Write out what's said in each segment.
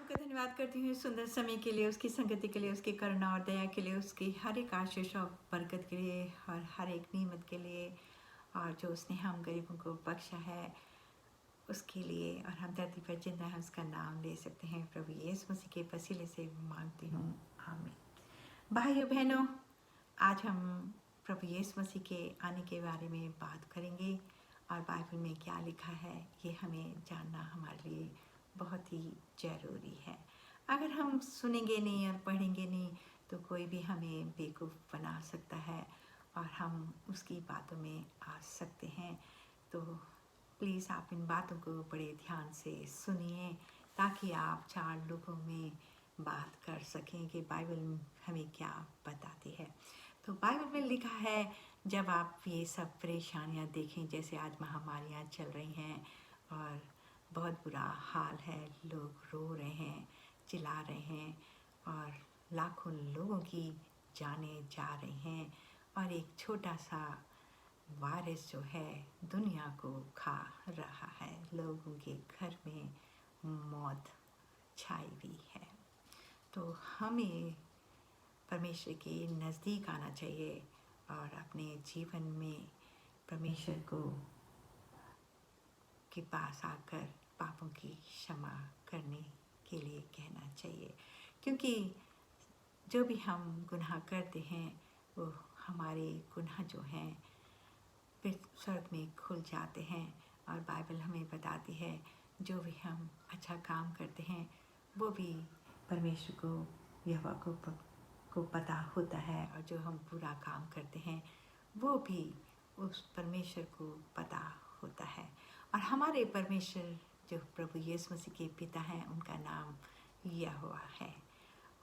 प्रभु का धन्यवाद करती हूँ इस सुंदर समय के लिए, उसकी संगति के लिए, उसकी करुणा और दया के लिए, उसकी हर एक आशीष और बरकत के लिए और हर एक नेमत के लिए, और जो उसने हम गरीबों को बख्शा है उसके लिए, और हम धरती पर जिंदा हैं उसका नाम ले सकते हैं। प्रभु यीशु मसीह के वसीले से मांगती हूँ, आमीन। भाइयों बहनों, आज हम प्रभु यीशु मसीह के आने के बारे में बात करेंगे और बाइबल में क्या लिखा है ये हमें जानना हमारे लिए बहुत ही ज़रूरी है। अगर हम सुनेंगे नहीं और पढ़ेंगे नहीं तो कोई भी हमें बेवकूफ़ बना सकता है और हम उसकी बातों में आ सकते हैं। तो प्लीज़ आप इन बातों को बड़े ध्यान से सुनिए ताकि आप 4 लोगों में बात कर सकें कि बाइबल हमें क्या बताती है। तो बाइबल में लिखा है, जब आप ये सब परेशानियां देखें, जैसे आज महामारियां चल रही हैं और बहुत बुरा हाल है, लोग रो रहे हैं, चिल्ला रहे हैं और लाखों लोगों की जानें जा रही हैं, और एक छोटा सा वायरस जो है दुनिया को खा रहा है, लोगों के घर में मौत छाई हुई है। तो हमें परमेश्वर के नज़दीक आना चाहिए और अपने जीवन में परमेश्वर को के पास आकर पापों की क्षमा करने के लिए कहना चाहिए, क्योंकि जो भी हम गुनाह करते हैं वो हमारे गुनाह जो हैं फिर स्वर्ग में खुल जाते हैं। और बाइबल हमें बताती है जो भी हम अच्छा काम करते हैं वो भी परमेश्वर को, यहोवा को पता होता है, और जो हम बुरा काम करते हैं वो भी उस परमेश्वर को पता होता है। और हमारे परमेश्वर जो प्रभु यीशु मसीह के पिता हैं उनका नाम यहोवा है,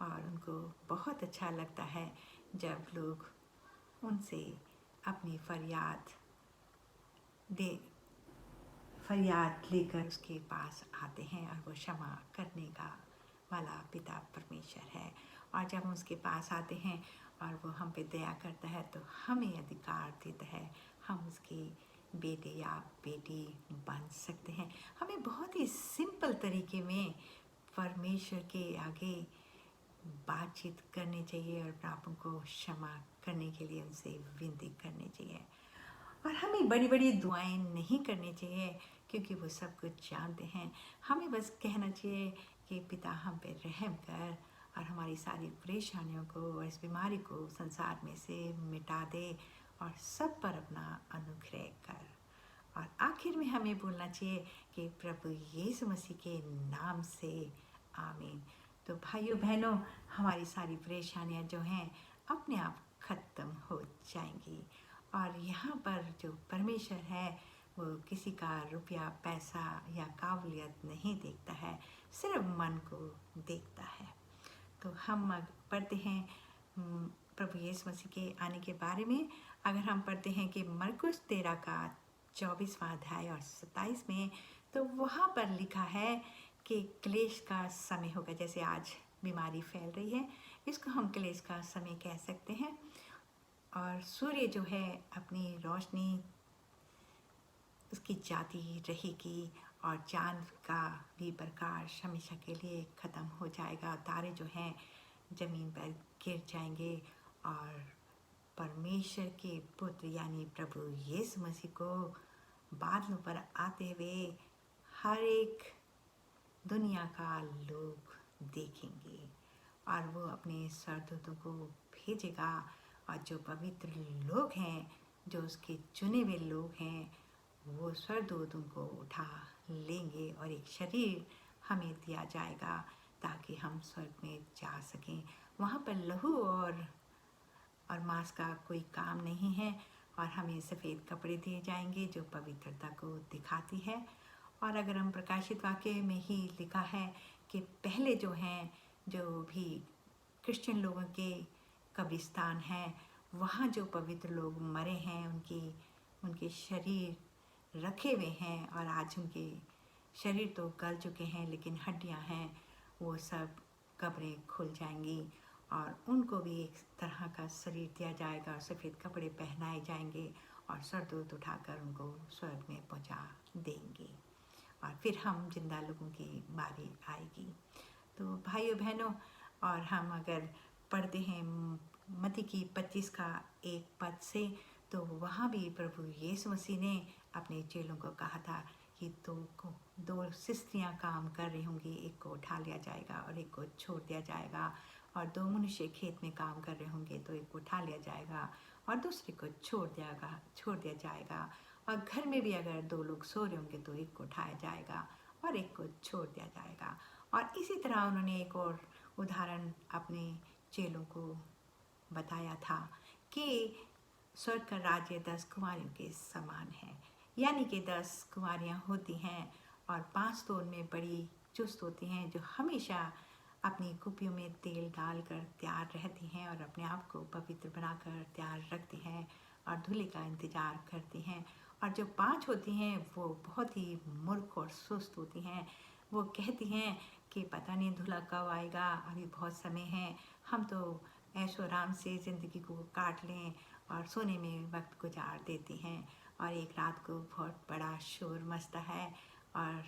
और उनको बहुत अच्छा लगता है जब लोग उनसे अपनी फरियाद लेकर उसके पास आते हैं, और वो क्षमा करने का वाला पिता परमेश्वर है। और जब हम उसके पास आते हैं और वो हम पे दया करता है तो हमें अधिकार देता है, हम उसके बेटे या बेटी बन सकते हैं। हमें बहुत ही सिंपल तरीके में परमेश्वर के आगे बातचीत करनी चाहिए और पापों को क्षमा करने के लिए उनसे विनती करनी चाहिए। और हमें बड़ी बड़ी दुआएं नहीं करनी चाहिए क्योंकि वो सब कुछ जानते हैं। हमें बस कहना चाहिए कि पिता हम पे रहम कर और हमारी सारी परेशानियों को और इस बीमारी को संसार में से मिटा दे और सब पर अपना अनुग्रह कर। और आखिर में हमें बोलना चाहिए कि प्रभु यीशु मसीह के नाम से आमीन। तो भाइयों बहनों, हमारी सारी परेशानियां जो हैं अपने आप ख़त्म हो जाएंगी। और यहाँ पर जो परमेश्वर है वो किसी का रुपया, पैसा या काबिलियत नहीं देखता है, सिर्फ मन को देखता है। तो हम पढ़ते हैं प्रभु यीशु मसीह के आने के बारे में। अगर हम पढ़ते हैं कि मरकुस 13 का 24वां अध्याय और 27 में, तो वहाँ पर लिखा है कि क्लेश का समय होगा। जैसे आज बीमारी फैल रही है, इसको हम क्लेश का समय कह सकते हैं। और सूर्य जो है अपनी रोशनी उसकी जाती रहेगी और चांद का भी प्रकाश हमेशा के लिए ख़त्म हो जाएगा। तारे जो हैं ज़मीन पर गिर जाएंगे और परमेश्वर के पुत्र यानी प्रभु यीशु मसीह को बादलों पर आते हुए हर एक दुनिया का लोग देखेंगे, और वो अपने स्वर्गदूतों को भेजेगा, और जो पवित्र लोग हैं, जो उसके चुने हुए लोग हैं, वो स्वर्गदूतों को उठा लेंगे और एक शरीर हमें दिया जाएगा ताकि हम स्वर्ग में जा सकें। वहाँ पर लहू और मांस का कोई काम नहीं है, और हमें सफ़ेद कपड़े दिए जाएंगे जो पवित्रता को दिखाती है। और अगर हम प्रकाशित वाक्य में ही लिखा है कि पहले जो हैं, जो भी क्रिश्चियन लोगों के कब्रिस्तान हैं, वहाँ जो पवित्र लोग मरे हैं उनके शरीर रखे हुए हैं, और आज उनके शरीर तो गल चुके हैं लेकिन हड्डियाँ हैं, वो सब कब्रें खुल जाएंगी और उनको भी एक तरह का शरीर दिया जाएगा और सफ़ेद कपड़े पहनाए जाएंगे और स्वर्गदूत उठाकर उनको स्वर्ग में पहुंचा देंगे, और फिर हम जिंदा लोगों की बारी आएगी। तो भाइयों बहनों, और हम अगर पढ़ते हैं मत्ती की 25 का 1 पद से, तो वहाँ भी प्रभु यीशु मसीह ने अपने चेलों को कहा था कि दो स्त्रियाँ काम कर रही होंगी, एक को उठा लिया जाएगा और एक को छोड़ दिया जाएगा, और दो मनुष्य खेत में काम कर रहे होंगे तो एक को उठा लिया जाएगा और दूसरे को छोड़ दिया जाएगा, और घर में भी अगर दो लोग सो रहे होंगे तो एक को उठाया जाएगा और एक को छोड़ दिया जाएगा। और इसी तरह उन्होंने एक और उदाहरण अपने चेलों को बताया था कि स्वर्ग का राज्य 10 कुंवारियों के समान है। यानी कि 10 कुंवारियाँ होती हैं और 5 तो उनमें बड़ी चुस्त होती हैं, जो हमेशा अपनी कुपियों में तेल डालकर तैयार रहती हैं और अपने आप को पवित्र बनाकर तैयार रखती हैं और दूल्हे का इंतज़ार करती हैं। और जो 5 होती हैं वो बहुत ही मूर्ख और सुस्त होती हैं। वो कहती हैं कि पता नहीं दूल्हा कब आएगा, अभी बहुत समय है, हम तो ऐशो आराम से ज़िंदगी को काट लें, और सोने में वक्त गुजार देती हैं। और एक रात को बहुत बड़ा शोर मचता है और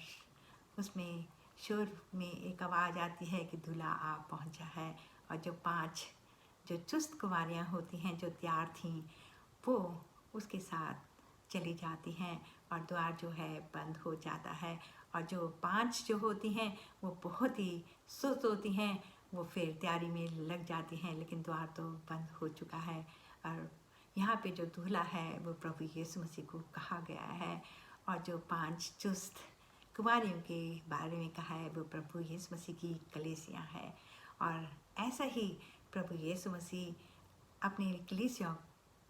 उसमें शोर में एक आवाज़ आती है कि दूल्हा आ पहुंचा है, और जो 5 जो चुस्त कुंवारियाँ होती हैं जो तैयार थीं, वो उसके साथ चली जाती हैं और द्वार जो है बंद हो जाता है। और जो 5 जो होती हैं वो बहुत ही सुस्त होती हैं, वो फिर तैयारी में लग जाती हैं, लेकिन द्वार तो बंद हो चुका है। और यहाँ पे जो दूल्हा है वो प्रभु यीशु मसीह को कहा गया है, और जो 5 चुस्त कुंवारियों के बारे में कहा है वो प्रभु यीशु मसीह की कलीसिया है। और ऐसा ही प्रभु यीशु मसीह अपने कलीसिया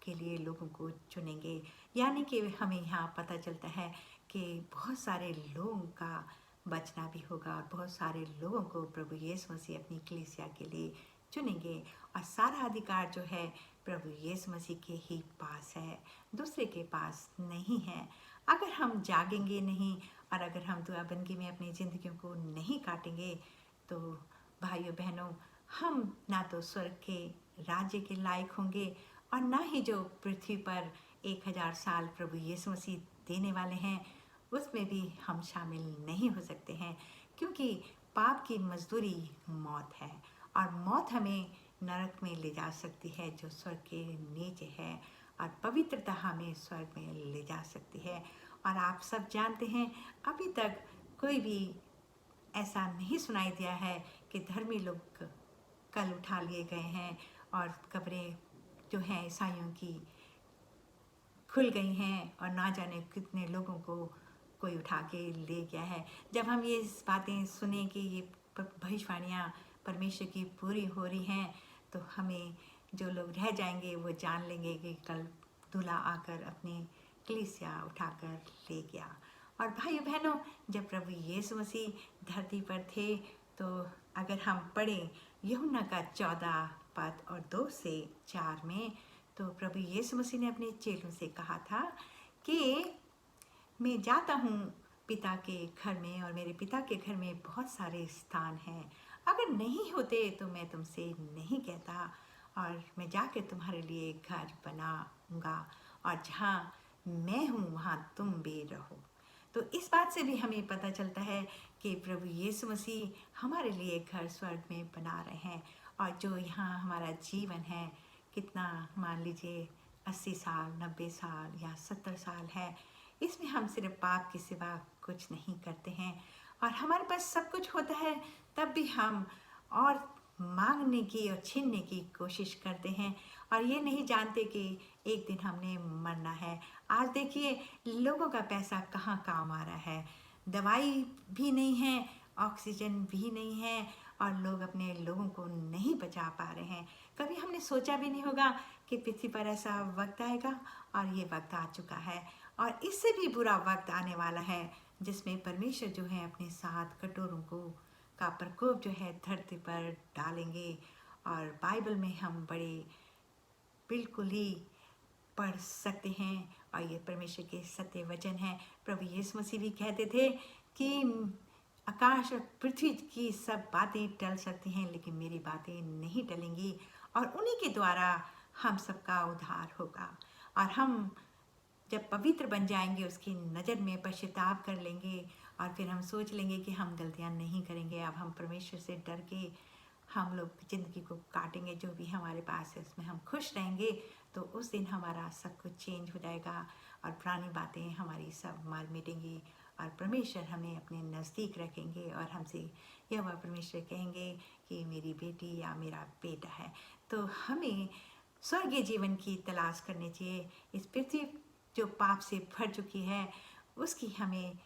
के लिए लोगों को चुनेंगे। यानी कि हमें यहाँ पता चलता है कि बहुत सारे लोगों का बचना भी होगा और बहुत सारे लोगों को प्रभु यीशु मसीह अपनी कलीसिया के लिए चुनेंगे, और सारा अधिकार जो है प्रभु यीशु मसीह के ही पास है, दूसरे के पास नहीं है। अगर हम जागेंगे नहीं और अगर हम दुआबंदी में अपनी ज़िंदगियों को नहीं काटेंगे, तो भाइयों बहनों, हम ना तो स्वर्ग के राज्य के लायक होंगे और ना ही जो पृथ्वी पर 1000 साल प्रभु यीशु मसीह देने वाले हैं उसमें भी हम शामिल नहीं हो सकते हैं, क्योंकि पाप की मजदूरी मौत है, और मौत हमें नरक में ले जा सकती है जो स्वर्ग के नीचे है, और पवित्रता हमें स्वर्ग में ले जा सकती है। और आप सब जानते हैं, अभी तक कोई भी ऐसा नहीं सुनाई दिया है कि धर्मी लोग कल उठा लिए गए हैं और कब्रें जो हैं ईसाइयों की खुल गई हैं और ना जाने कितने लोगों को कोई उठा के ले गया है। जब हम ये बातें सुने कि ये भविष्यवाणियाँ परमेश्वर की पूरी हो रही हैं, तो हमें जो लोग रह जाएंगे वो जान लेंगे कि कल दूल्हा आकर अपनी कलीसिया उठाकर ले गया। और भाइयों बहनों, जब प्रभु यीशु मसीह धरती पर थे, तो अगर हम पढ़ें यूहन्ना का 14 पद और 2 से 4 में, तो प्रभु यीशु मसीह ने अपने चेलों से कहा था कि मैं जाता हूँ पिता के घर में, और मेरे पिता के घर में बहुत सारे स्थान हैं। अगर नहीं होते तो मैं तुमसे नहीं कहता, और मैं जाकर तुम्हारे लिए घर बनाऊंगा, और जहाँ मैं हूँ वहाँ तुम भी रहो। तो इस बात से भी हमें पता चलता है कि प्रभु यीशु मसीह हमारे लिए घर स्वर्ग में बना रहे हैं। और जो यहाँ हमारा जीवन है, कितना मान लीजिए 80 साल, 90 साल या 70 साल है, इसमें हम सिर्फ पाप के सिवा कुछ नहीं करते हैं, और हमारे पास सब कुछ होता है तब भी हम और मांगने की और छीनने की कोशिश करते हैं, और ये नहीं जानते कि एक दिन हमने मरना है। आज देखिए लोगों का पैसा कहाँ काम आ रहा है, दवाई भी नहीं है, ऑक्सीजन भी नहीं है, और लोग अपने लोगों को नहीं बचा पा रहे हैं। कभी हमने सोचा भी नहीं होगा कि पृथ्वी पर ऐसा वक्त आएगा, और ये वक्त आ चुका है, और इससे भी बुरा वक्त आने वाला है जिसमें परमेश्वर जो है अपने 7 कटोरों का प्रकोप जो है धरती पर डालेंगे। और बाइबल में हम बड़े बिल्कुल ही पढ़ सकते हैं, और ये परमेश्वर के सत्य वचन है। प्रभु यीशु मसीह भी कहते थे कि आकाश और पृथ्वी की सब बातें टल सकती हैं, लेकिन मेरी बातें नहीं टलेंगी, और उन्हीं के द्वारा हम सबका उद्धार होगा। और हम जब पवित्र बन जाएंगे, उसकी नज़र में पश्चाताप कर लेंगे और फिर हम सोच लेंगे कि हम गलतियाँ नहीं करेंगे, अब हम परमेश्वर से डर के हम लोग ज़िंदगी को काटेंगे, जो भी हमारे पास है उसमें हम खुश रहेंगे, तो उस दिन हमारा सब कुछ चेंज हो जाएगा और पुरानी बातें हमारी सब मार मिटेंगी और परमेश्वर हमें अपने नज़दीक रखेंगे और हमसे यहोवा परमेश्वर कहेंगे कि मेरी बेटी या मेरा बेटा है। तो हमें स्वर्गीय जीवन की तलाश करनी चाहिए। इस पृथ्वी जो पाप से भर चुकी है उसकी हमें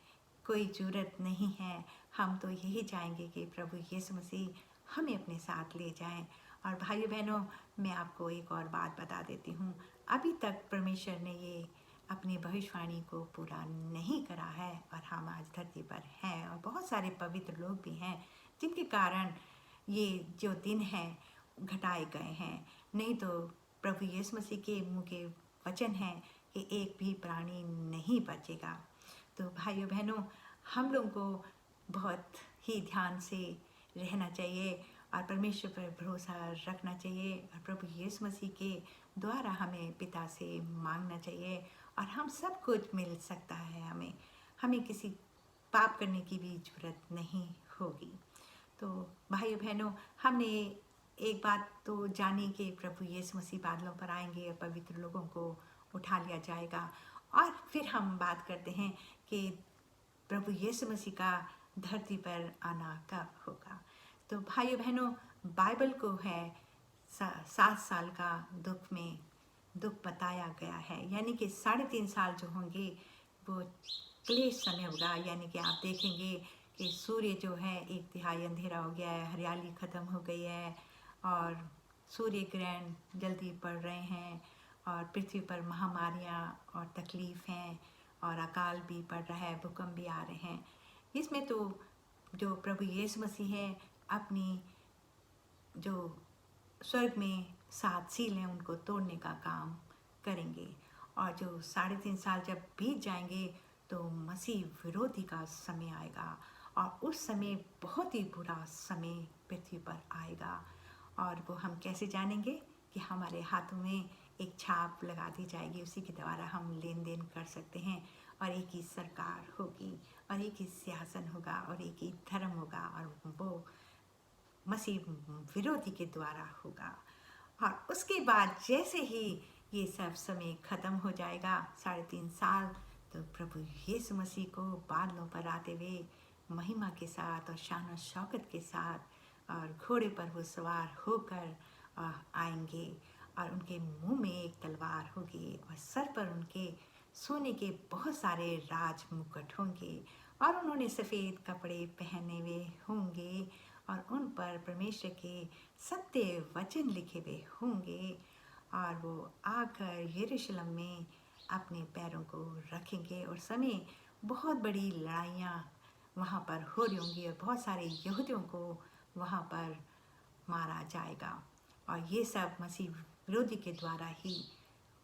कोई ज़रूरत नहीं है। हम तो यही चाहेंगे कि प्रभु यीशु मसीह हमें अपने साथ ले जाएं। और भाइयों बहनों, मैं आपको एक और बात बता देती हूँ, अभी तक परमेश्वर ने ये अपनी भविष्यवाणी को पूरा नहीं करा है और हम आज धरती पर हैं और बहुत सारे पवित्र लोग भी हैं जिनके कारण ये जो दिन है घटाए गए हैं। नहीं तो प्रभु यीशु मसीह के मुँह के वचन हैं कि एक भी प्राणी नहीं बचेगा। तो भाइयों बहनों, हम लोगों को बहुत ही ध्यान से रहना चाहिए और परमेश्वर पर भरोसा रखना चाहिए और प्रभु यीशु मसीह के द्वारा हमें पिता से मांगना चाहिए और हम सब कुछ मिल सकता है। हमें किसी पाप करने की भी जरूरत नहीं होगी। तो भाइयों बहनों, हमने एक बात तो जानी कि प्रभु यीशु मसीह बादलों पर आएंगे और पवित्र लोगों को उठा लिया जाएगा। और फिर हम बात करते हैं कि प्रभु यीशु मसीह का धरती पर आना कब होगा। तो भाइयों बहनों, बाइबल को है 7 साल का दुख बताया गया है, यानी कि 3.5 साल जो होंगे वो क्लेश समय होगा। यानी कि आप देखेंगे कि सूर्य जो है 1/3 अंधेरा हो गया है, हरियाली ख़त्म हो गई है और सूर्य ग्रहण जल्दी पड़ रहे हैं और पृथ्वी पर महामारियाँ और तकलीफ़ हैं और अकाल भी पड़ रहा है, भूकंप भी आ रहे हैं। इसमें तो जो प्रभु यीशु मसीह है अपनी जो स्वर्ग में 7 सील हैं उनको तोड़ने का काम करेंगे और जो 3.5 साल जब बीत जाएंगे तो मसीह विरोधी का समय आएगा और उस समय बहुत ही बुरा समय पृथ्वी पर आएगा। और वो हम कैसे जानेंगे कि हमारे हाथों में एक छाप लगा दी जाएगी, उसी के द्वारा हम लेन देन कर सकते हैं और एक ही सरकार होगी और एक ही सिंहासन होगा और एक ही धर्म होगा और वो मसीह विरोधी के द्वारा होगा। और उसके बाद जैसे ही ये सब समय ख़त्म हो जाएगा 3.5 साल, तो प्रभु यीशु मसीह को बादलों पर आते हुए महिमा के साथ और शान और शौकत के साथ और घोड़े पर वो सवार होकर आएंगे और उनके मुंह में एक तलवार होगी और सर पर उनके सोने के बहुत सारे राज मुकुट होंगे और उन्होंने सफ़ेद कपड़े पहने हुए होंगे और उन पर परमेश्वर के सत्य वचन लिखे हुए होंगे और वो आकर यरूशलेम में अपने पैरों को रखेंगे और समय बहुत बड़ी लड़ाइयाँ वहाँ पर हो रही होंगी और बहुत सारे यहूदियों को वहाँ पर मारा जाएगा और ये सब मसीह विरोधी के द्वारा ही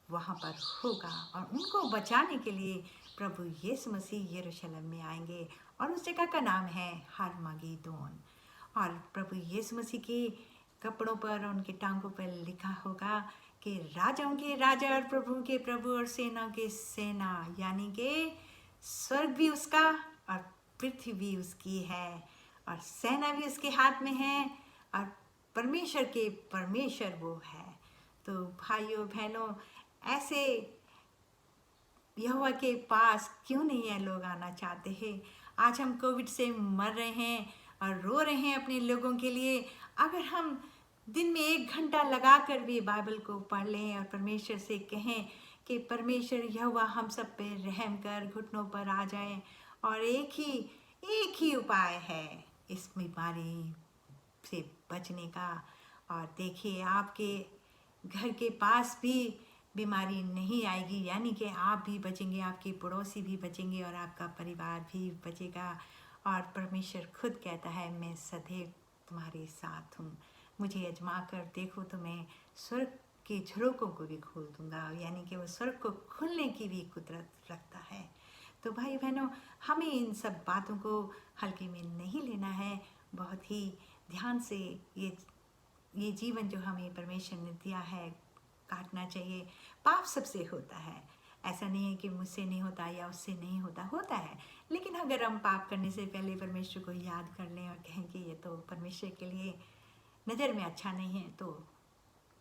वहाँ पर होगा और उनको बचाने के लिए प्रभु यीशु मसीह यरूशलेम में आएंगे और उस जगह का नाम है हर्मगेदोन। और प्रभु यीशु मसीह के कपड़ों पर उनके टांगों पर लिखा होगा कि राजाओं के राजा और प्रभु के प्रभु और सेना के सेना, यानी कि स्वर्ग भी उसका और पृथ्वी भी उसकी है और सेना भी उसके हाथ में है और परमेश्वर के परमेश्वर वो है। तो भाइयों बहनों, ऐसे यहोवा के पास क्यों नहीं है लोग आना चाहते हैं। आज हम कोविड से मर रहे हैं और रो रहे हैं अपने लोगों के लिए। अगर हम दिन में 1 घंटा लगा कर भी बाइबल को पढ़ लें और परमेश्वर से कहें कि परमेश्वर यहोवा हम सब पे रहम कर, घुटनों पर आ जाएं और एक ही उपाय है इस बीमारी से बचने का। और देखिए, आपके घर के पास भी बीमारी नहीं आएगी, यानी कि आप भी बचेंगे, आपके पड़ोसी भी बचेंगे और आपका परिवार भी बचेगा। और परमेश्वर खुद कहता है, मैं सदैव तुम्हारे साथ हूँ, मुझे आजमा कर देखो तो मैं स्वर्ग के झरोकों को भी खोल दूंगा, यानी कि वो स्वर्ग को खुलने की भी कुदरत रखता है। तो भाई बहनों, हमें इन सब बातों को हल्के में नहीं लेना है, बहुत ही ध्यान से ये जीवन जो हमें परमेश्वर ने दिया है काटना चाहिए। पाप सबसे होता है, ऐसा नहीं है कि मुझसे नहीं होता या उससे नहीं होता, होता है। लेकिन अगर हम पाप करने से पहले परमेश्वर को याद कर लें और कहें कि ये तो परमेश्वर के लिए नज़र में अच्छा नहीं है, तो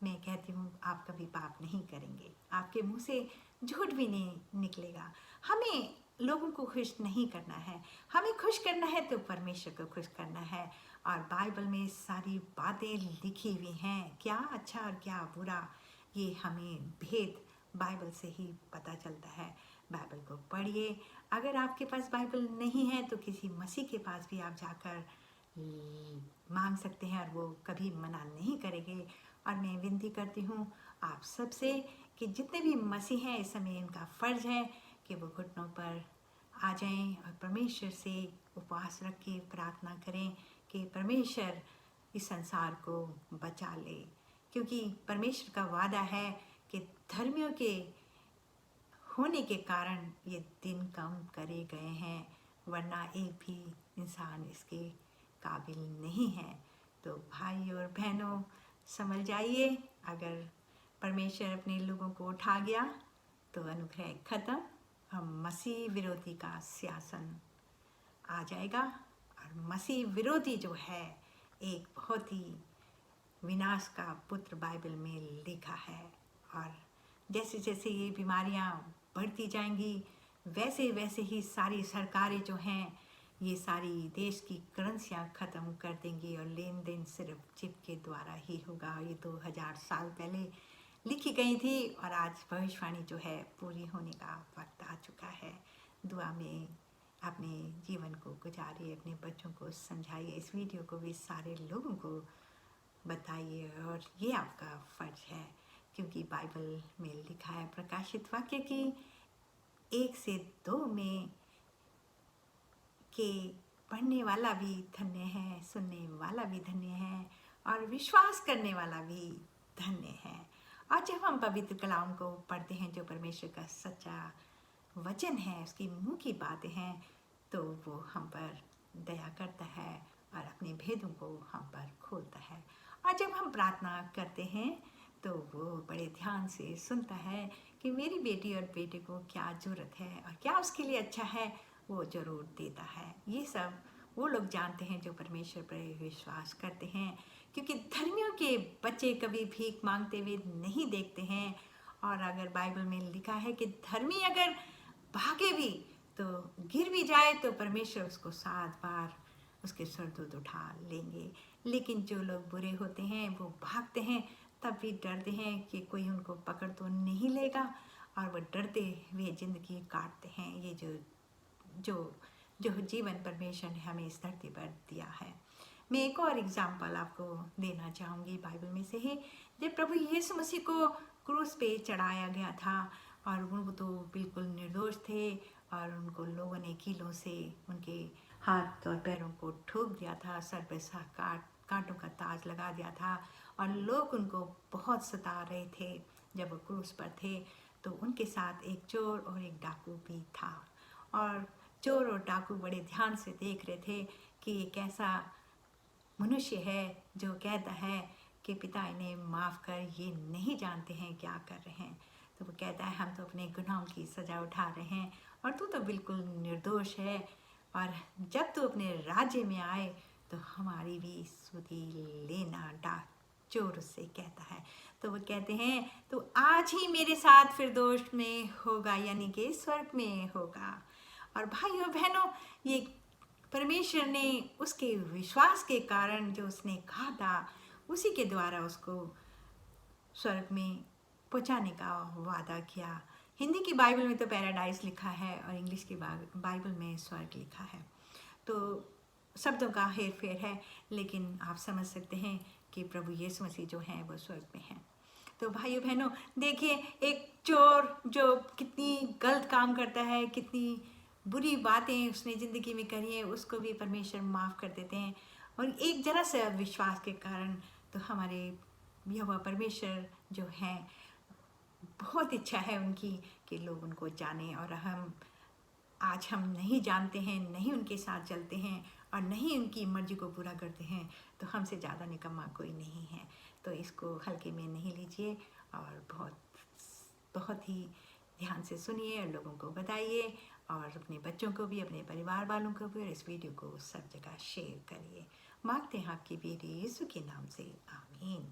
मैं कहती हूँ आप कभी पाप नहीं करेंगे, आपके मुंह से झूठ भी नहीं निकलेगा। हमें लोगों को खुश नहीं करना है, हमें खुश करना है तो परमेश्वर को खुश करना है। और बाइबल में सारी बातें लिखी हुई हैं, क्या अच्छा और क्या बुरा, ये हमें भेद बाइबल से ही पता चलता है। बाइबल को पढ़िए। अगर आपके पास बाइबल नहीं है तो किसी मसीह के पास भी आप जाकर मांग सकते हैं और वो कभी मना नहीं करेंगे। और मैं विनती करती हूँ आप सबसे कि जितने भी मसीह हैं इस समय उनका फ़र्ज़ है कि वो घुटनों पर आ जाएं और परमेश्वर से उपवास रख के प्रार्थना करें कि परमेश्वर इस संसार को बचा ले, क्योंकि परमेश्वर का वादा है कि धर्मियों के होने के कारण ये दिन कम करे गए हैं, वरना एक भी इंसान इसके काबिल नहीं है। तो भाई और बहनों समझ जाइए, अगर परमेश्वर अपने लोगों को उठा गया तो अनुग्रह खत्म, हम मसीह विरोधी का शासन आ जाएगा। और मसीह विरोधी जो है एक बहुत ही विनाश का पुत्र बाइबल में लिखा है। और जैसे जैसे ये बीमारियां बढ़ती जाएंगी वैसे वैसे ही सारी सरकारें जो हैं ये सारी देश की करेंसियाँ ख़त्म कर देंगी और लेन देन सिर्फ चिप के द्वारा ही होगा। ये 2000 साल पहले लिखी गई थी और आज भविष्यवाणी जो है पूरी होने का वक्त आ चुका है। दुआ में अपने जीवन को गुजारिए, अपने बच्चों को समझाइए, इस वीडियो को भी सारे लोगों को बताइए। और ये आपका फ़र्ज है, क्योंकि बाइबल में लिखा है प्रकाशित वाक्य की 1 से 2 में कि पढ़ने वाला भी धन्य है, सुनने वाला भी धन्य है और विश्वास करने वाला भी धन्य है। और जब हम पवित्र कलाम को पढ़ते हैं जो परमेश्वर का सच्चा वचन है, उसकी मुँह की बातें हैं, तो वो हम पर दया करता है और अपने भेदों को हम पर खोलता है। और जब हम प्रार्थना करते हैं तो वो बड़े ध्यान से सुनता है कि मेरी बेटी और बेटे को क्या ज़रूरत है और क्या उसके लिए अच्छा है, वो ज़रूर देता है। ये सब वो लोग जानते हैं जो परमेश्वर पर विश्वास करते हैं, क्योंकि धर्मियों के बच्चे कभी भीख मांगते हुए नहीं देखते हैं। और अगर बाइबल में लिखा है कि धर्मी अगर भागे भी तो गिर भी जाए तो परमेश्वर उसको 7 बार उसके सरदूत उठा लेंगे। लेकिन जो लोग बुरे होते हैं वो भागते हैं, तब भी डरते हैं कि कोई उनको पकड़ तो नहीं लेगा, और वो डरते हुए ज़िंदगी काटते हैं। ये जो जो जीवन परमेश्वर ने हमें इस धरती पर दिया है। मैं एक और एग्जाम्पल आपको देना चाहूँगी बाइबल में से ही। जब प्रभु यीशु मसीह को क्रूस पे चढ़ाया गया था और वो तो बिल्कुल निर्दोष थे और उनको लोगों ने कीलों से उनके हाथ और पैरों को ठोक दिया था, सर पे कांटों का ताज लगा दिया था और लोग उनको बहुत सता रहे थे। जब वो क्रूस पर थे तो उनके साथ एक चोर और एक डाकू भी था, और चोर और डाकू बड़े ध्यान से देख रहे थे कि ये कैसा मनुष्य है जो कहता है कि पिता इन्हें माफ़ कर, ये नहीं जानते हैं क्या कर रहे हैं। तो वो कहता है हम तो अपने गुनाहों की सज़ा उठा रहे हैं और तू तो बिल्कुल निर्दोष है, और जब तू अपने राज्य में आए तो हमारी भी सुधि लेना, डाक चोर उससे कहता है। तो वो कहते हैं तो आज ही मेरे साथ फिरदौस में होगा, यानी कि स्वर्ग में होगा। और भाइयों बहनों, ये परमेश्वर ने उसके विश्वास के कारण जो उसने कहा था उसी के द्वारा उसको स्वर्ग में पहुंचाने का वादा किया। हिंदी की बाइबल में तो पैराडाइज लिखा है और इंग्लिश की बाइबल में स्वर्ग लिखा है, तो शब्दों का हेर फेर है, लेकिन आप समझ सकते हैं कि प्रभु यीशु मसीह जो हैं वो स्वर्ग में हैं। तो भाइयों बहनों देखिए, एक चोर जो कितनी गलत काम करता है, कितनी बुरी बातें उसने ज़िंदगी में करी है, उसको भी परमेश्वर माफ़ कर देते हैं। और एक जरा से विश्वास के कारण तो हमारे यहोवा परमेश्वर जो हैं बहुत इच्छा है उनकी कि लोग उनको जाने, और आज हम नहीं जानते हैं, नहीं उनके साथ चलते हैं और नहीं उनकी मर्जी को पूरा करते हैं, तो हमसे ज़्यादा निकम्मा कोई नहीं है। तो इसको हल्के में नहीं लीजिए और बहुत बहुत ही ध्यान से सुनिए और लोगों को बताइए, और अपने बच्चों को भी, अपने परिवार वालों को भी, और इस वीडियो को सब जगह शेयर करिए। मांगते हैं आपकी बेटी यीशु के नाम से, आमीन।